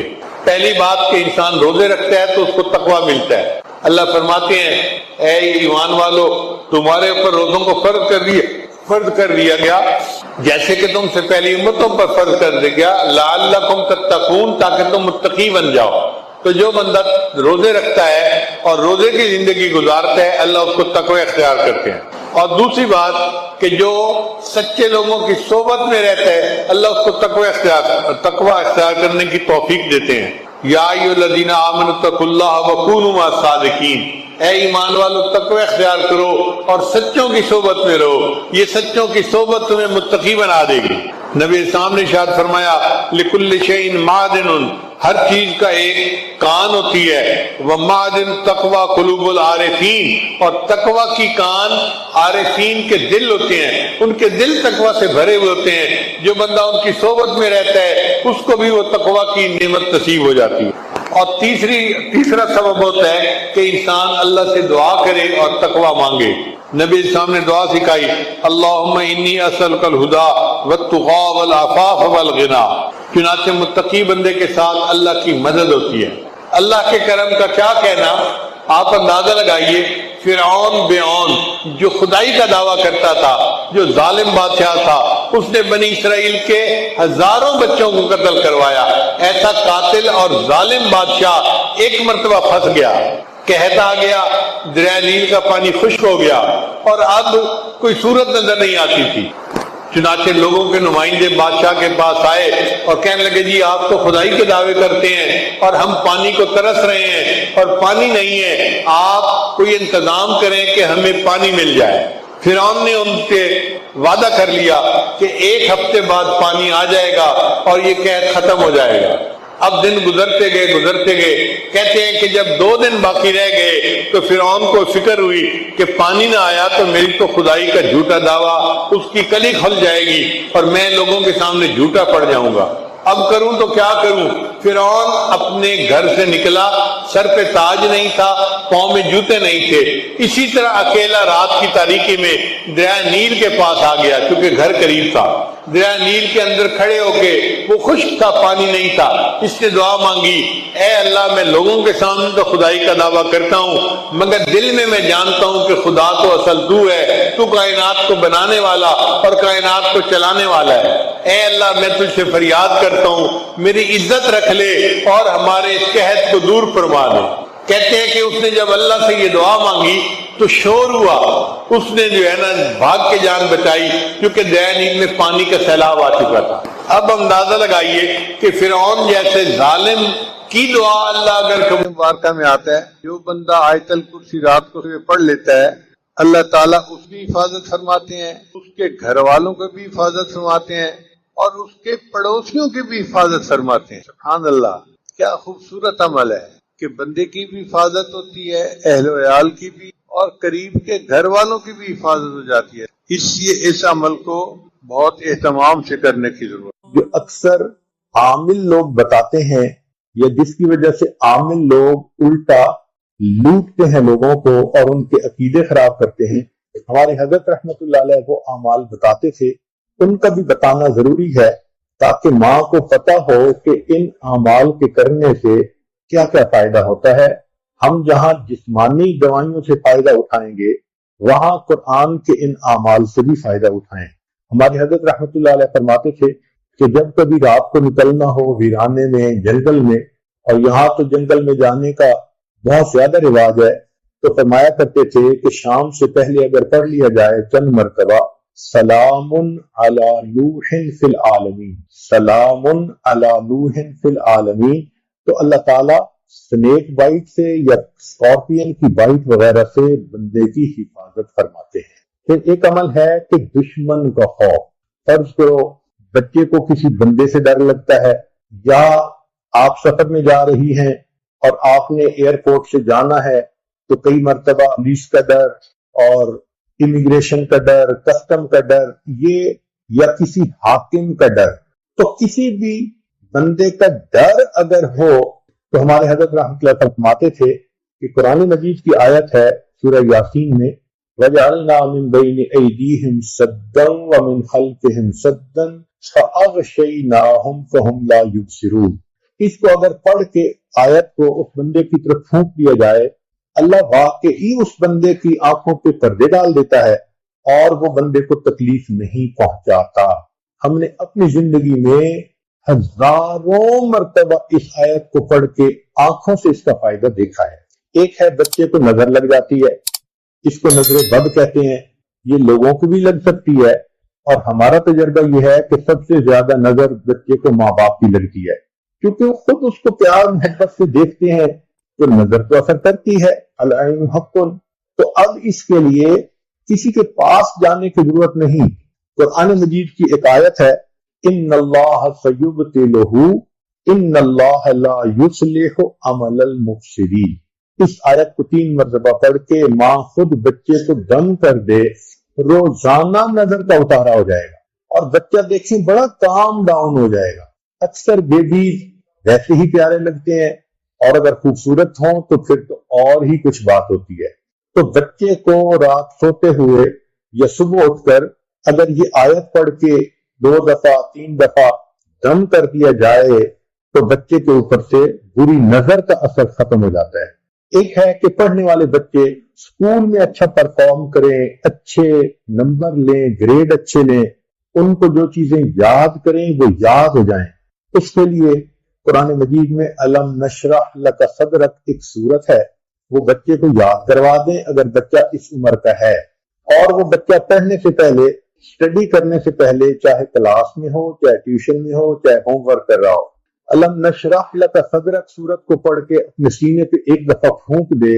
پہلی بات کہ انسان روزے رکھتا ہے تو اس کو تقویٰ ملتا ہے. اللہ فرماتے ہیں اے ایمان والو تمہارے اوپر روزوں کو فرض کر دیا گیا جیسے کہ تم سے پہلی امتوں پر فرض کر دیا گیا لعلکم تتقون تاکہ تم متقی بن جاؤ. تو جو بندہ روزے رکھتا ہے اور روزے کی زندگی گزارتا ہے اللہ اس کو تقوی اختیار کرتے ہیں. اور دوسری بات کہ جو سچے لوگوں کی صحبت میں رہتا ہے اللہ اس کو تقوی اختیار کرنے کی توفیق دیتے ہیں. یا ایھا الذین آمنوا اتقوا اللہ وکونوا مع الصادقین، اے ایمان والو تقوی اختیار کرو اور سچوں کی صحبت میں رہو، یہ سچوں کی صحبت تمہیں متقی بنا دے گی. نبی اسلام نے ارشاد فرمایا لکل شیء معدن، ہر چیز کا ایک کان ہوتی ہے، ومعدن تقوی قلوب العارفین، اور تقوی کی کان عارفین کے دل ہوتے ہیں، ان کے دل تقوی سے بھرے ہوئے ہوتے ہیں. جو بندہ ان کی صحبت میں رہتا ہے اس کو بھی وہ تقوی کی نعمت نصیب ہو جاتی ہے. اور تیسرا سبب ہوتا ہے کہ انسان اللہ سے دعا کرے اور تقوی مانگے. نبی اسلام نے دعا سکھائی اللہم انی اسألک الہدی والتقی والعفاف والغنی. چنانچہ متقی بندے کے ساتھ اللہ کی مدد ہوتی ہے. اللہ کے کرم کا کیا کہنا، آپ اندازہ لگائیے فرعون جو خدائی کا دعویٰ کرتا تھا، جو ظالم بادشاہ تھا، اس نے بنی اسرائیل کے ہزاروں بچوں کو قتل کروایا. ایسا قاتل اور ظالم بادشاہ ایک مرتبہ پھنس گیا، قحط آ گیا، دریا نیل کا پانی خشک ہو گیا اور اب کوئی صورت نظر نہیں آتی تھی. چنانچہ لوگوں کے نمائندے بادشاہ کے پاس آئے اور کہنے لگے جی آپ تو خدائی کے دعوے کرتے ہیں اور ہم پانی کو ترس رہے ہیں اور پانی نہیں ہے، آپ کوئی انتظام کریں کہ ہمیں پانی مل جائے. فرعون نے ان سے وعدہ کر لیا کہ 1 ہفتے بعد پانی آ جائے گا اور یہ قحط ختم ہو جائے گا. اب دن گزرتے گئے کہتے ہیں کہ جب 2 دن باقی رہ گئے تو فرعون کو فکر ہوئی کہ پانی نہ آیا تو میری تو خدائی کا جھوٹا دعویٰ اس کی کلی کھل جائے گی اور میں لوگوں کے سامنے جھوٹا پڑ جاؤں گا. اب کروں تو کیا کروں؟ فرعون اپنے گھر سے نکلا، سر پہ تاج نہیں تھا، پاؤں میں جوتے نہیں تھے، اسی طرح اکیلا رات کی تاریکی میں دریا نیل کے پاس آ گیا کیونکہ گھر قریب تھا. دریا نیل کے اندر کھڑے ہو کے، وہ خشک تھا، پانی نہیں تھا. اس نے دعا مانگی اے اللہ میں لوگوں کے سامنے تو خدائی کا دعویٰ کرتا ہوں مگر دل میں جانتا ہوں کہ خدا تو اصل تو ہے، تو کائنات کو بنانے والا اور کائنات کو چلانے والا ہے. اے اللہ میں تجھ سے فریاد کرتا ہوں میری عزت رکھ لے اور ہمارے اس قحط کو دور فرما دے. کہتے ہیں کہ اس نے جب اللہ سے یہ دعا مانگی تو شور ہوا، اس نے جو ہے نا بھاگ کے جان بچائی کیونکہ دریا نیل میں پانی کا سیلاب آ چکا تھا. اب اندازہ لگائیے کہ فرعون جیسے ظالم کی دعا اللہ اگر کبھی مبارکہ میں آتا ہے جو بندہ آیت الکرسی رات کو پڑھ لیتا ہے اللہ تعالیٰ اس کی حفاظت فرماتے ہیں، اس کے گھر والوں کو بھی حفاظت فرماتے ہیں اور اس کے پڑوسیوں کی بھی حفاظت فرماتے ہیں. سبحان اللہ، کیا خوبصورت عمل ہے کہ بندے کی بھی حفاظت ہوتی ہے، اہل و عیال کی بھی، اور قریب کے گھر والوں کی بھی حفاظت ہو جاتی ہے. اس عمل کو بہت اہتمام سے کرنے کی ضرورت ہے. جو اکثر عامل لوگ بتاتے ہیں یا جس کی وجہ سے عامل لوگ الٹا لوٹتے ہیں لوگوں کو اور ان کے عقیدے خراب کرتے ہیں، ہمارے حضرت رحمت اللہ علیہ وہ اعمال بتاتے تھے، ان کا بھی بتانا ضروری ہے تاکہ ماں کو پتہ ہو کہ ان اعمال کے کرنے سے کیا کیا فائدہ ہوتا ہے. ہم جہاں جسمانی دوائیوں سے فائدہ اٹھائیں گے وہاں قرآن کے ان اعمال سے بھی فائدہ اٹھائیں. ہمارے حضرت رحمت اللہ علیہ فرماتے تھے کہ جب کبھی رات کو نکلنا ہو ویرانے میں، جنگل میں، اور یہاں تو جنگل میں جانے کا بہت زیادہ رواج ہے، تو فرمایا کرتے تھے کہ شام سے پہلے اگر پڑھ لیا جائے چند مرتبہ سلام علی نوح فی العالمین، سلام علی نوح فی العالمین، تو اللہ تعالیٰ سنیک بائٹ سے یا اسکارپین کی بائٹ وغیرہ سے بندے کی حفاظت فرماتے ہیں. پھر ایک عمل ہے کہ دشمن کا خوف. فرض کرو بچے کو کسی بندے سے ڈر لگتا ہے، یا آپ سفر میں جا رہی ہیں اور آپ نے ایئرپورٹ سے جانا ہے تو کئی مرتبہ پولیس کا ڈر اور امیگریشن کا ڈر، کسٹم کا ڈر، یہ یا کسی حاکم کا ڈر، تو کسی بھی بندے کا ڈر اگر ہو تو ہمارے حضرت رحمۃ اللہ فرماتے تھے کہ قرآن مجید کی آیت ہے سورہ یاسین میں وَجَعَلْنَا مِن بَيْنِ أَيْدِيهِمْ سَدًّا وَمِنْ خَلْفِهِمْ سَدًّا فَأَغْشَيْنَاهُمْ فَهُمْ لَا يُبْصِرُونَ. اس کو اگر پڑھ کے آیت کو اس بندے کی طرف پھونک دیا جائے، اللہ واقعی اس بندے کی آنکھوں پہ پردے ڈال دیتا ہے اور وہ بندے کو تکلیف نہیں پہنچاتا۔ ہم نے اپنی زندگی میں ہزاروں مرتبہ اس آیت کو پڑھ کے آنکھوں سے اس کا فائدہ دیکھا ہے۔ ایک ہے بچے کو نظر لگ جاتی ہے، اس کو نظر بد کہتے ہیں، یہ لوگوں کو بھی لگ سکتی ہے، اور ہمارا تجربہ یہ ہے کہ سب سے زیادہ نظر بچے کو ماں باپ کی لگتی ہے، کیونکہ وہ خود اس کو پیار محبت سے دیکھتے ہیں تو نظر تو اثر کرتی ہے، العین حق۔ تو اب اس کے لیے کسی کے پاس جانے کی ضرورت نہیں۔ قرآن مجید کی ایک آیت ہے، ان اللہ سیبطلہ ان اللہ لا یصلح عمل المفسدین۔ اس آیت کو 3 مرتبہ پڑھ کے ماں خود بچے کو دم کر دے، روزانہ نظر کا اتارا ہو جائے گا اور بچہ دیکھیں بڑا کام ڈاؤن ہو جائے گا۔ اکثر بیبیز ویسے ہی پیارے لگتے ہیں اور اگر خوبصورت ہوں تو پھر تو اور ہی کچھ بات ہوتی ہے۔ تو بچے کو رات سوتے ہوئے یا صبح اٹھ کر اگر یہ آیت پڑھ کے 2 دفعہ 3 دفعہ دم کر دیا جائے تو بچے کے اوپر سے بری نظر کا اثر ختم ہو جاتا ہے۔ ایک ہے کہ پڑھنے والے بچے اسکول میں اچھا پرفارم کریں، اچھے نمبر لیں، گریڈ اچھے لیں، ان کو جو چیزیں یاد کریں وہ یاد ہو جائیں۔ اس کے لیے قرآن مجید میں الم نشرح لک صدرک ایک سورت ہے، وہ بچے کو یاد کروا دیں اگر بچہ اس عمر کا ہے، اور وہ بچہ پڑھنے سے پہلے، اسٹڈی کرنے سے پہلے، چاہے کلاس میں ہو، چاہے ٹیوشن میں ہو، چاہے ہوم ورک کر رہا ہو، الم نشرح لک صدرک سورت کو پڑھ کے اپنے سینے پہ ایک دفعہ پھونک دے۔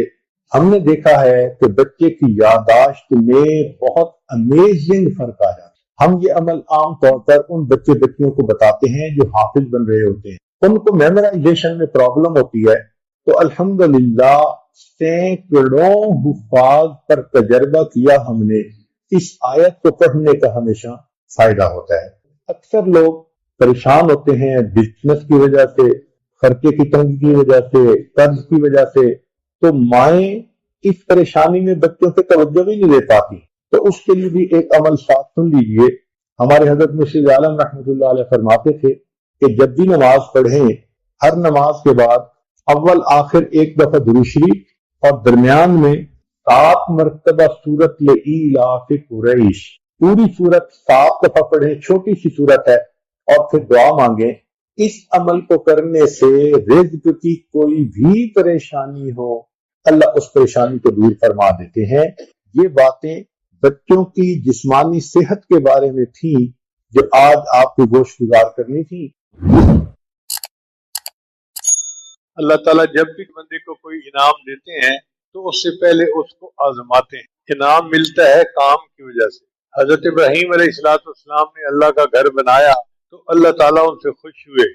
ہم نے دیکھا ہے کہ بچے کی یادداشت میں بہت امیزنگ فرق آ جاتا ہے۔ ہم یہ عمل عام طور پر ان بچیوں کو بتاتے ہیں جو حافظ بن رہے ہوتے ہیں، ان کو میمورائزیشن میں پرابلم ہوتی ہے، تو الحمدللہ سینکڑوں حفاظ پر تجربہ کیا ہم نے، اس آیت کو پڑھنے کا ہمیشہ فائدہ ہوتا ہے۔ اکثر لوگ پریشان ہوتے ہیں بزنس کی وجہ سے، خرچے کی تنگی کی وجہ سے، قرض کی وجہ سے، تو مائیں اس پریشانی میں بچوں پہ توجہ بھی نہیں دے پاتی۔ تو اس کے لیے بھی ایک عمل ساتھ سن لیجئے۔ ہمارے حضرت مرشد عالم رحمۃ اللہ علیہ فرماتے تھے کہ جب بھی نماز پڑھیں، ہر نماز کے بعد اول آخر ایک دفعہ درود شریف اور درمیان میں 7 مرتبہ سورت لإیلاف قریش، پوری سورت 7 دفعہ پڑھیں، چھوٹی سی سورت ہے، اور پھر دعا مانگیں۔ اس عمل کو کرنے سے رزق کی کوئی بھی پریشانی ہو، اللہ اس پریشانی کو دور فرما دیتے ہیں۔ یہ باتیں بچوں کی جسمانی صحت کے بارے میں تھیں جو آج آپ کو گوشت گزار کرنی تھی۔ اللہ تعالیٰ جب بھی بندے کو کوئی انعام دیتے ہیں تو اس سے پہلے اس کو آزماتے ہیں۔ انعام ملتا ہے کام کی وجہ سے۔ حضرت ابراہیم علیہ السلام نے اللہ کا گھر بنایا تو اللہ تعالیٰ ان سے خوش ہوئے،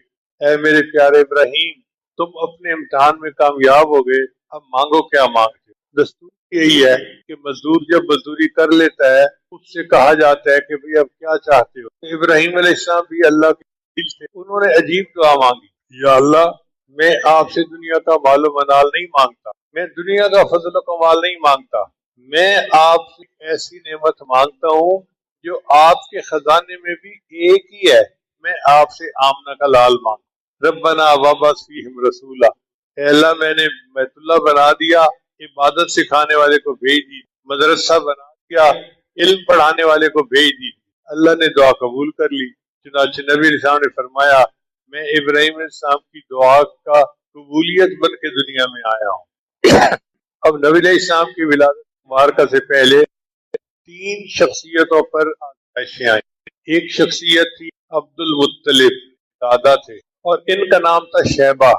اے میرے پیارے ابراہیم، تم اپنے امتحان میں کامیاب ہو گئے، اب مانگو کیا مانگتے ہو۔ دستور یہی ہے کہ مزدور جب مزدوری کر لیتا ہے اس سے کہا جاتا ہے کہ بھئی اب کیا چاہتے ہو۔ تو ابراہیم علیہ السلام بھی اللہ کے دل سے، انہوں نے عجیب دعا مانگی، یا اللہ میں آپ سے دنیا کا مال و منال نہیں مانگتا، میں دنیا کا فضل و کمال نہیں مانگتا، میں آپ سے ایسی نعمت مانگتا ہوں جو آپ کے خزانے میں بھی ایک ہی ہے، میں آپ سے آمنہ کا لال مانگتا۔ ربنا وابعث فیہم رسولا، اے اللہ میں نے بیت اللہ بنا دیا، عبادت سکھانے والے کو بھیج دی، مدرسہ بنا دیا، علم پڑھانے والے کو بھیج دی۔ اللہ نے دعا قبول کر لی، چنانچہ نبی علیہ السلام نے فرمایا میں ابراہیم علیہ السلام کی دعا کا قبولیت بن کے دنیا میں آیا ہوں۔ اب نبی علیہ السلام کی ولادت مبارکہ سے پہلے 3 شخصیتوں پر آزمائشیں آئیں۔ ایک شخصیت تھی عبد المطلب، دادا تھے، اور ان کا نام تھا شیبہ،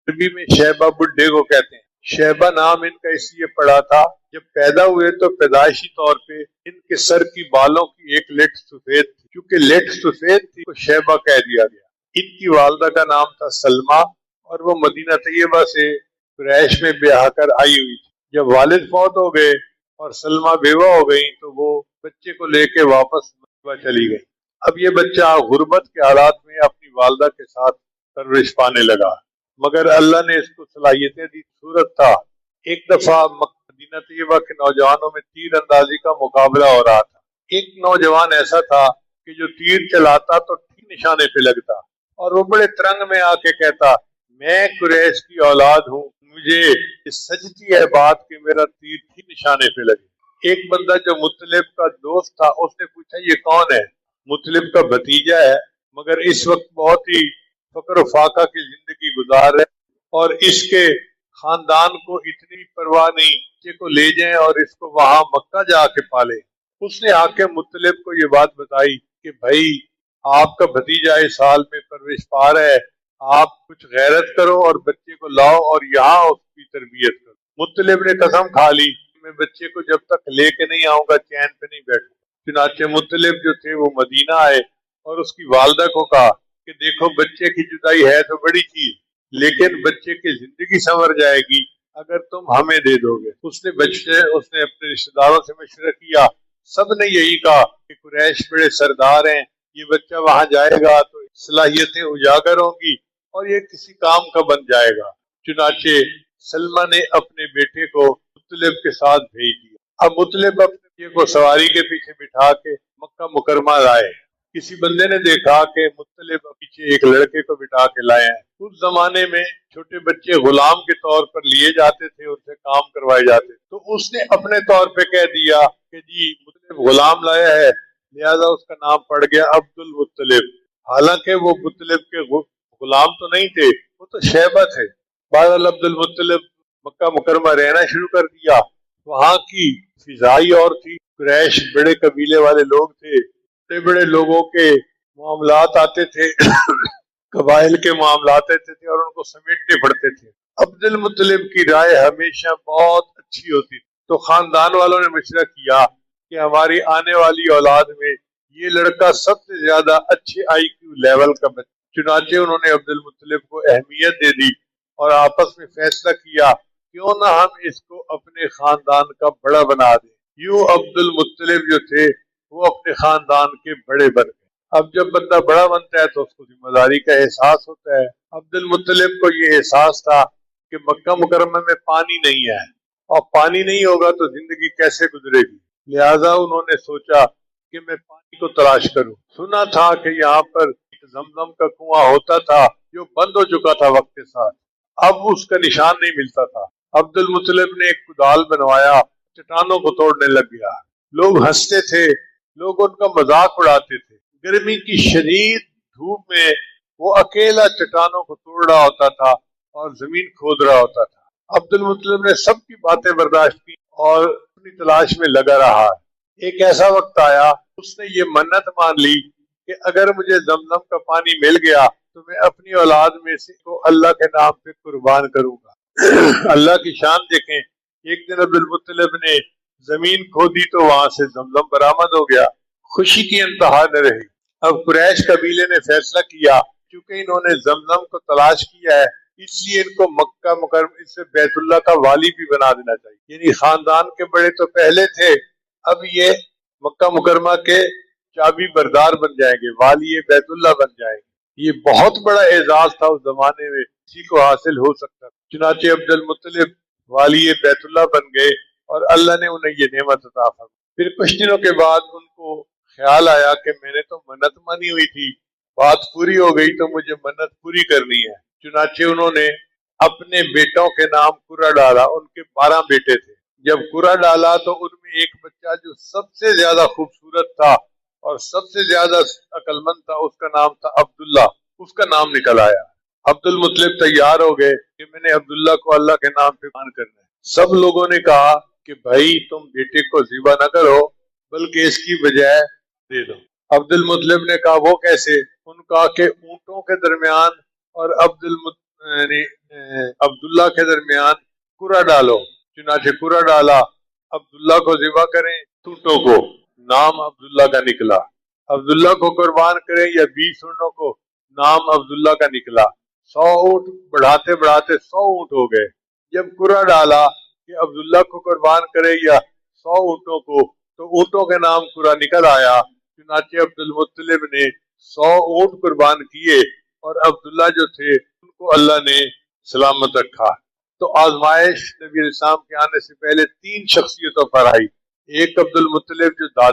عربی میں شیبہ بڈھے کو کہتے ہیں۔ شیبہ نام ان کا اس لیے پڑا تھا، جب پیدا ہوئے تو پیدائشی طور پہ ان کے سر کی بالوں کی ایک لٹ سفید تھی، کیونکہ لٹ سفید تھی تو شیبہ کہہ دیا گیا۔ ان کی والدہ کا نام تھا سلمہ، اور وہ مدینہ طیبہ سے قریش میں بیاہ کر آئی ہوئی تھی۔ جب والد فوت ہو گئے اور سلمہ بیوہ ہو گئی تو وہ بچے کو لے کے واپس مکہ چلی گئی۔ اب یہ بچہ غربت کے حالات میں اپنی والدہ کے ساتھ پرورش پانے لگا، مگر اللہ نے اس کو صلاحیتیں دی۔ صورت تھا ایک دفعہ مدینہ طیبہ کے نوجوانوں میں تیر اندازی کا مقابلہ ہو رہا تھا۔ ایک نوجوان ایسا تھا کہ جو تیر چلاتا تو ٹھیک نشانے پہ لگتا، اور وہ بڑے ترنگ میں آ کے کہتا میں قریش کی اولاد ہوں، مجھے سجتی ہے بات کہ میرا تیر ہی نشانے پہ لگے۔ ایک بندہ جو مطلب کا دوست تھا اس نے پوچھا یہ کون ہے؟ مطلب کا بھتیجا ہے، مگر اس وقت بہت ہی فقر و فاقہ کی زندگی گزار ہے اور اس کے خاندان کو اتنی پرواہ نہیں کہ کو لے جائیں اور اس کو وہاں مکہ جا کے پالے۔ اس نے آ کے مطلب کو یہ بات بتائی کہ بھائی آپ کا بھتیجا اس سال میں پرورش پا رہا ہے، آپ کچھ غیرت کرو اور بچے کو لاؤ اور یہاں اس کی تربیت کرو۔ مطلب نے قسم کھا لی میں بچے کو جب تک لے کے نہیں آؤں گا چین پہ نہیں بیٹھوں۔ چنانچہ مطلب جو تھے وہ مدینہ آئے اور اس کی والدہ کو کہا کہ دیکھو بچے کی جدائی ہے تو بڑی چیز، لیکن بچے کی زندگی سنور جائے گی اگر تم ہمیں دے دو گے۔ اس نے اپنے رشتہ داروں سے مشورہ کیا، سب نے یہی کہا کہ قریش بڑے سردار ہیں، یہ بچہ وہاں جائے گا تو صلاحیتیں اجاگر ہوں گی اور یہ کسی کام کا بن جائے گا۔ چنانچہ سلمہ نے اپنے بیٹے کو مطلب کے ساتھ بھیج دیا۔ اب مطلب اپنے بیٹے کو سواری کے پیچھے بٹھا کے مکہ مکرمہ لائے۔ کسی بندے نے دیکھا کہ مطلب پیچھے ایک لڑکے کو بٹھا کے لائے ہیں۔ اس زمانے میں چھوٹے بچے غلام کے طور پر لیے جاتے تھے، ان سے کام کروائے جاتے، تو اس نے اپنے طور پہ کہہ دیا کہ جی مطلب غلام لایا ہے، لہذا اس کا نام پڑ گیا عبد المطلب، حالانکہ وہ مطلب کے غلام تو نہیں تھے، وہ تو شیبہ تھے۔ بہرحال عبد المطلب مکہ مکرمہ رہنا شروع کر دیا۔ وہاں کی فضائی اور تھی، قریش بڑے قبیلے والے لوگ تھے، بڑے بڑے لوگوں کے معاملات آتے تھے قبائل کے معاملات آتے تھے اور ان کو سمیٹنے پڑتے تھے۔ عبد المطلب کی رائے ہمیشہ بہت اچھی ہوتی تھی، تو خاندان والوں نے مشورہ کیا کہ ہماری آنے والی اولاد میں یہ لڑکا سب سے زیادہ اچھے آئی کیو لیول کا بچہ۔ چنانچہ انہوں نے عبد المطلب کو اہمیت دے دی اور آپس میں فیصلہ کیا کیوں نہ ہم اس کو اپنے خاندان کا بڑا بنا دیں۔ یوں عبد المطلب جو تھے وہ اپنے خاندان کے بڑے بن گئے۔ اب جب بندہ بڑا بنتا ہے تو اس کو ذمہ داری کا احساس ہوتا ہے۔ عبد المطلب کو یہ احساس تھا کہ مکہ مکرمہ میں پانی نہیں ہے اور پانی نہیں ہوگا تو زندگی کیسے گزرے گی، لہذا انہوں نے سوچا کہ میں پانی کو تلاش کروں۔ سنا تھا کہ یہاں پر زمزم کا کنواں ہوتا تھا جو بند ہو چکا تھا وقت کے ساتھ، اب اس کا نشان نہیں ملتا تھا۔ عبد المطلب نے ایک کدال بنوایا، چٹانوں کو توڑنے لگ گیا۔ لوگ ہنستے تھے، لوگ ان کا مذاق اڑاتے تھے۔ گرمی کی شدید دھوپ میں وہ اکیلا چٹانوں کو توڑ رہا ہوتا تھا اور زمین کھود رہا ہوتا تھا۔ عبد المطلب نے سب کی باتیں برداشت کی اور اپنی تلاش میں لگا رہا۔ ایک ایسا وقت آیا اس نے یہ منت مان لی کہ اگر مجھے زمزم کا پانی مل گیا تو میں اپنی اولاد میں سے کو اللہ کے نام پہ قربان کروں گا۔ اللہ کی شان دیکھیں، ایک دن عبد المطلب نے زمین کھودی تو وہاں سے زمزم برآمد ہو گیا۔ خوشی کی انتہا نہ رہی۔ اب قریش قبیلے نے فیصلہ کیا چونکہ انہوں نے زمزم کو تلاش کیا ہے اس لیے ان کو مکہ مکرمہ سے بیت اللہ کا والی بھی بنا دینا چاہیے، یعنی خاندان کے بڑے تو پہلے تھے، اب یہ مکہ مکرمہ کے چابی بردار بن جائیں گے، والی بیت اللہ بن جائیں گے۔ یہ بہت بڑا اعزاز تھا اس زمانے میں، کسی کو حاصل ہو سکتا۔ چنانچہ عبد المطلب والی بیت اللہ بن گئے اور اللہ نے انہیں یہ نعمت عطا فرمائی۔ پھر کچھ دنوں کے بعد ان کو خیال آیا کہ میں نے تو منت مانی ہوئی تھی، بات پوری ہو گئی تو مجھے منت پوری کرنی ہے۔ چنانچہ انہوں نے اپنے بیٹوں کے نام قرہ ڈالا، ان کے 12 بیٹے تھے۔ جب قرہ ڈالا تو ان میں ایک بچہ جو سب سے زیادہ خوبصورت تھا اور سب سے زیادہ عقل مند تھا، اس کا نام تھا عبداللہ، اس کا نام نکل آیا۔ عبد المطلب تیار ہو گئے کہ میں نے عبداللہ کو اللہ کے نام پہ قربان کرنا ہے۔ سب لوگوں نے کہا کہ بھائی تم بیٹے کو ذبح نہ کرو بلکہ اس کی بجائے دے دو۔ عبد المطلب نے کہا وہ کیسے؟ ان کہا کہ اونٹوں کے درمیان اور عبداللہ کے درمیان قرہ ڈالو۔ چنانچہ قرہ ڈالا، عبداللہ کو ذبح کریں، اونٹوں کو، نام عبداللہ کا نکلا۔ عبداللہ کو قربان کریں یا 20 اونٹوں کو، نام عبداللہ کا نکلا۔ 100 اونٹ بڑھاتے بڑھاتے 100 اونٹ ہو گئے۔ جب قرہ ڈالا کہ عبداللہ کو قربان کرے یا 100 اونٹوں کو، تو اونٹوں کے نام قرہ نکل آیا۔ چنانچہ عبد المطلب نے 100 اونٹ قربان کیے اور عبداللہ جو تھے ان کو اللہ نے سلامت رکھا۔ تو آزمائش نبی علیہ السلام کے آنے سے پہلے 3 شخصیتوں پر آئی۔ ایک عبد المطلب جو دادا